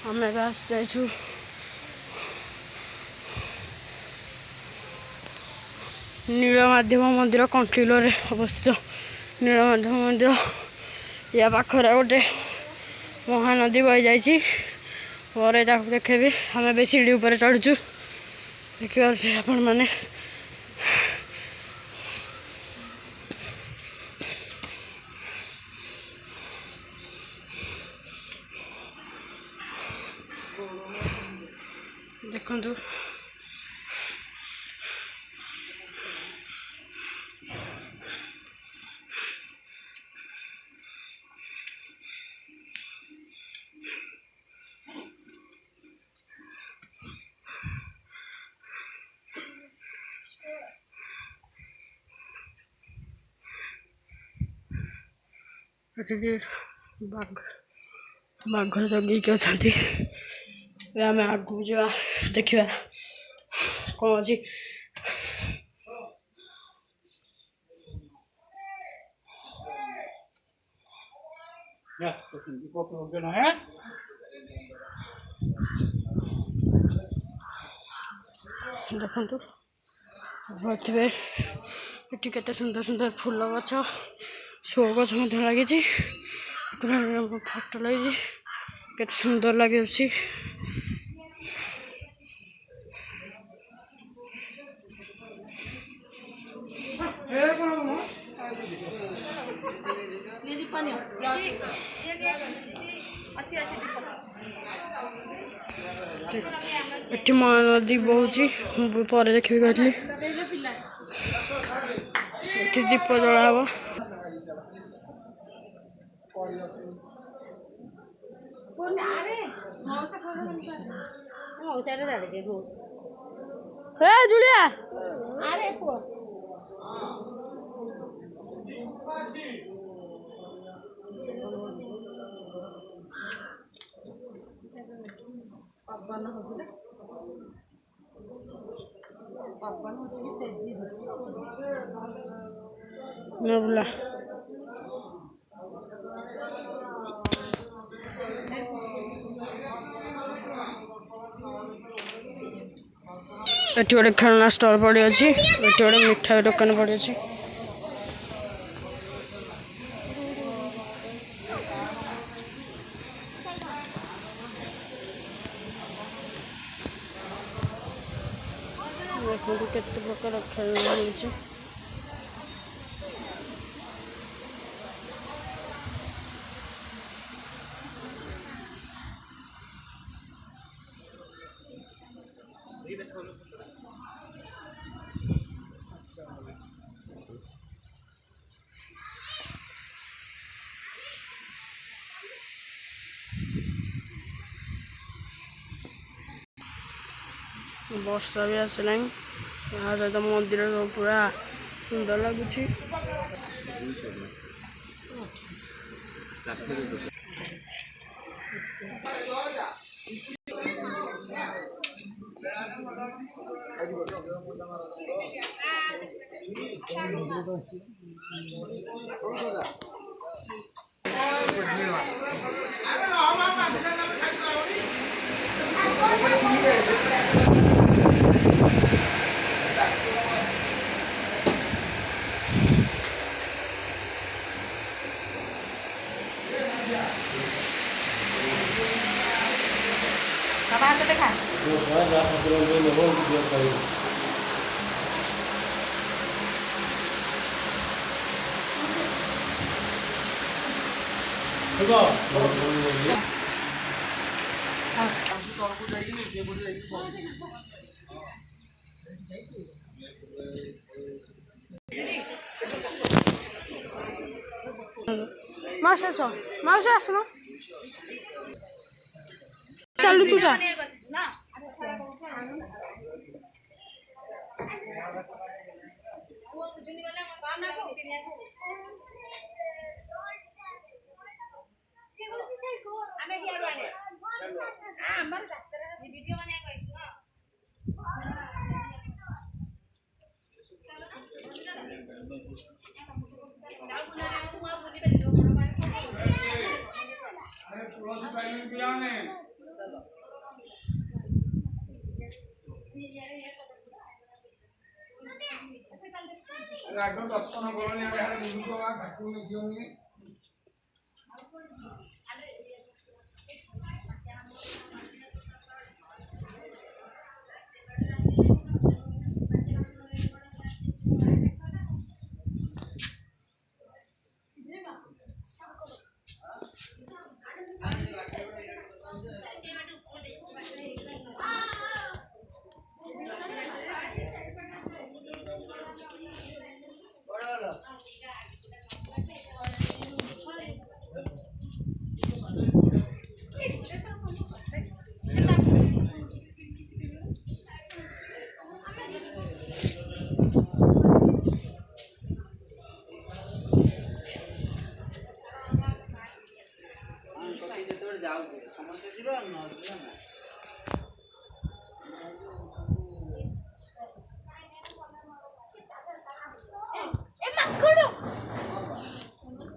आम आस जाइछु नीलमाधव मंदिर कंठिल अवस्थित नीलमाधव मंदिर या पाखरे गोटे महानदी बही जाइए देखेबी आम ए सीढ़ी उपर चढ़ुचु देखिए आपण मैंने देखु बाघ बाघ जगेक अच्छा आम आगू जा देखा कौन अच्छी देखु थे ये सुंदर सुंदर फूल गछ शो गछ लगी फटो लगी के सुंदर लगे ये महानदी बहुची पर देखी कहली ये दीप जला हम जुलिया बोला एटी गोटे खेलना स्टल पड़ी अच्छी गोटे मिठा दुकान पड़ी अच्छी देखो केते प्रकार खेलना मिलছে वर्षा भी आसला यहाँ सहित मंदिर पूरा सुंदर लगुच देखा माउसी आसना चलू तू जा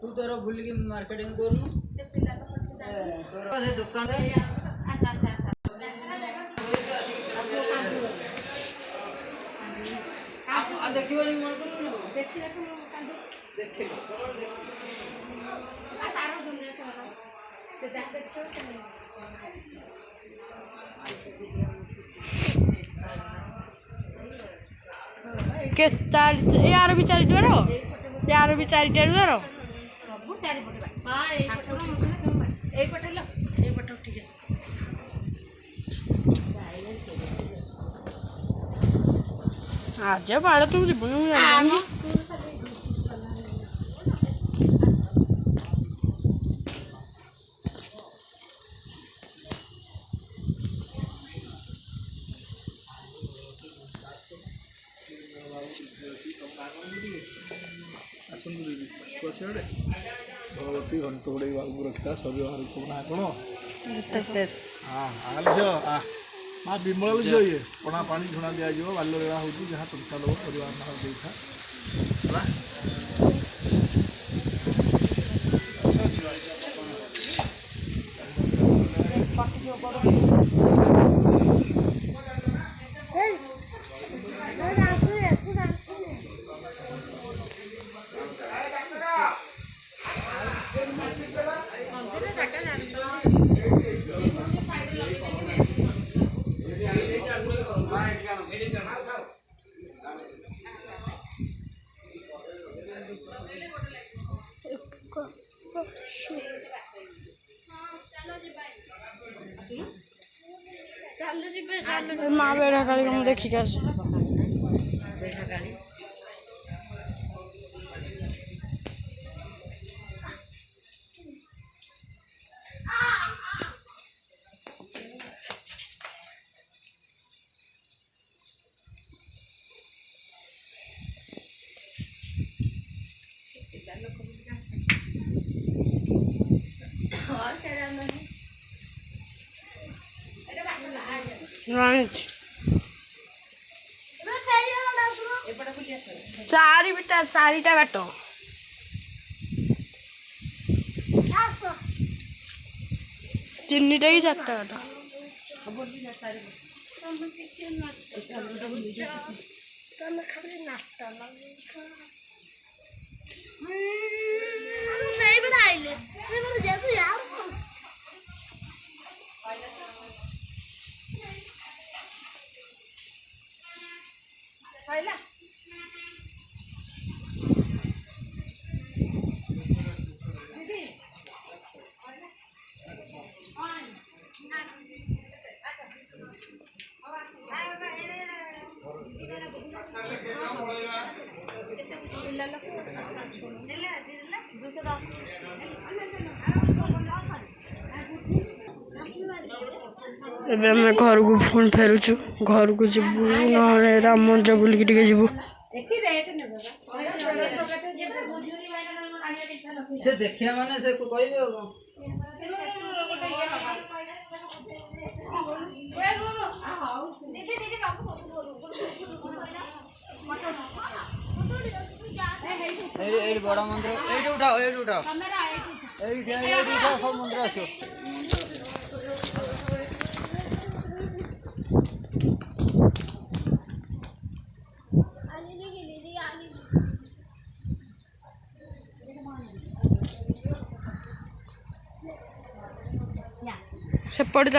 तू तोर भूल के मार्केटिंग करू तोर दुकान देखियो नहीं मन करू देखियो के यार भी चारि द्वार यार भी चारिटा द्वार सब चारि पटे हां ए पटे लो ए पटे ठीक है आज बाड़ तुम जीवन जानी भगवती घंटोड़े बाबू रखता सब ना कौन हाँ आगे माँ विमल झील ये पणा पानी झुणा दि बाल्यलीला हो जहाँ टंका दब परिवार ना देता माँ बेड़ा काली को देखिक आस चारि बिटा चारिटा बाट तीन कि चारटा बाट एबे घर को फोन फेरुचु घर को जीवु न राम मंदिर बुलिक टिके जीवु से देखिया माने से को कहबे ए बड़ा मंदिर एठी उठाओ एठी उठाओ सब मंदिर आसो ସେପଟେ